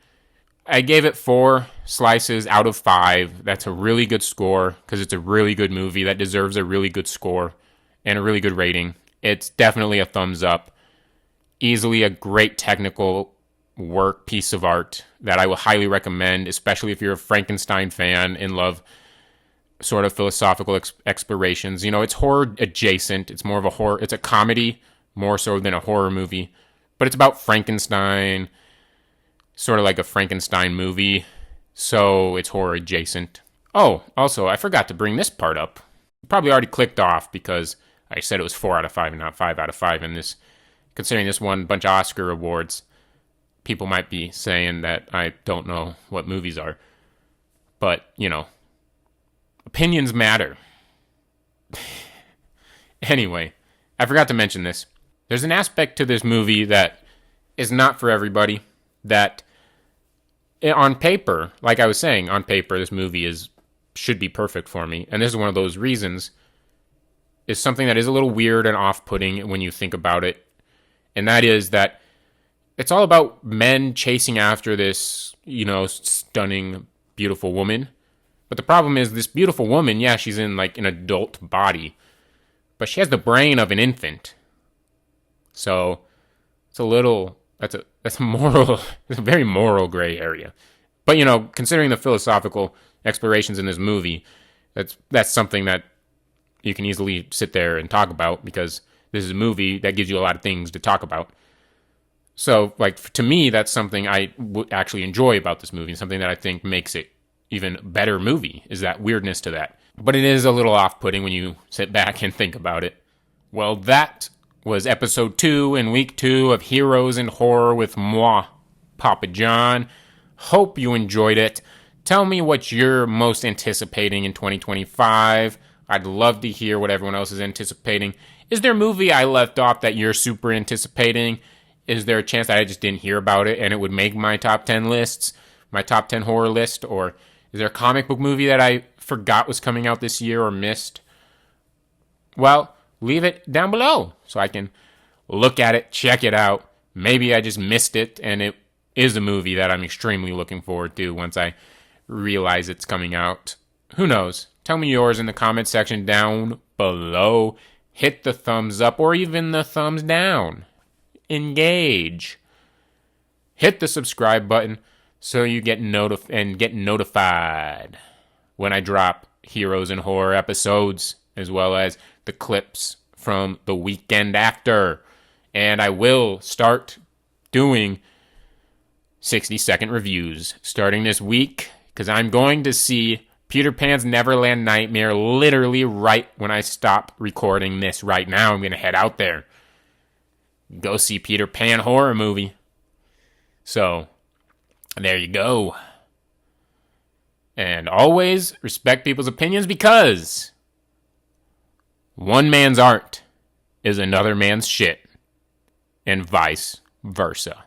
I gave it 4 slices out of 5. That's a really good score because it's a really good movie that deserves a really good score and a really good rating. It's definitely a thumbs up. Easily a great technical work, piece of art that I will highly recommend, especially if you're a Frankenstein fan and love sort of philosophical explorations. You know, it's horror adjacent. It's more of a horror. It's a comedy more so than a horror movie. But it's about Frankenstein, sort of like a Frankenstein movie. So it's horror adjacent. Oh, also, I forgot to bring this part up. You probably already clicked off because I said it was 4 out of 5 and not 5 out of 5. And this, considering this won a bunch of Oscar awards, people might be saying that I don't know what movies are. But, you know, opinions matter. Anyway, I forgot to mention this. There's an aspect to this movie that is not for everybody. That on paper, like I was saying, on paper, this movie should be perfect for me. And this is one of those reasons. Is something that is a little weird and off-putting when you think about it. And that is that it's all about men chasing after this, you know, stunning, beautiful woman. But the problem is this beautiful woman, yeah, she's in like an adult body. But she has the brain of an infant. So it's a little, that's a moral, it's a very moral gray area. But, you know, considering the philosophical explorations in this movie, that's something that you can easily sit there and talk about because this is a movie that gives you a lot of things to talk about. So, like, to me, that's something I would actually enjoy about this movie, something that I think makes it even better movie, is that weirdness to that. But it is a little off-putting when you sit back and think about it. Well, that was episode 2 in week 2 of Heroes in Horror with moi, Poppa Jon. Hope you enjoyed it. Tell me what you're most anticipating in 2025. I'd love to hear what everyone else is anticipating. Is there a movie I left off that you're super anticipating? Is there a chance that I just didn't hear about it and it would make my top 10 lists, my top 10 horror list? Or is there a comic book movie that I forgot was coming out this year or missed? Well, leave it down below so I can look at it, check it out. Maybe I just missed it and it is a movie that I'm extremely looking forward to once I realize it's coming out. Who knows? Tell me yours in the comment section down below. Hit the thumbs up or even the thumbs down. Engage. Hit the subscribe button so you get notified when I drop Heroes in Horror episodes, as well as the clips from the weekend after. And I will start doing 60-second reviews starting this week, because I'm going to see Peter Pan's Neverland Nightmare literally right when I stop recording this right now. I'm going to head out there. Go see Peter Pan horror movie. So, there you go. And always respect people's opinions because one man's art is another man's shit. And vice versa.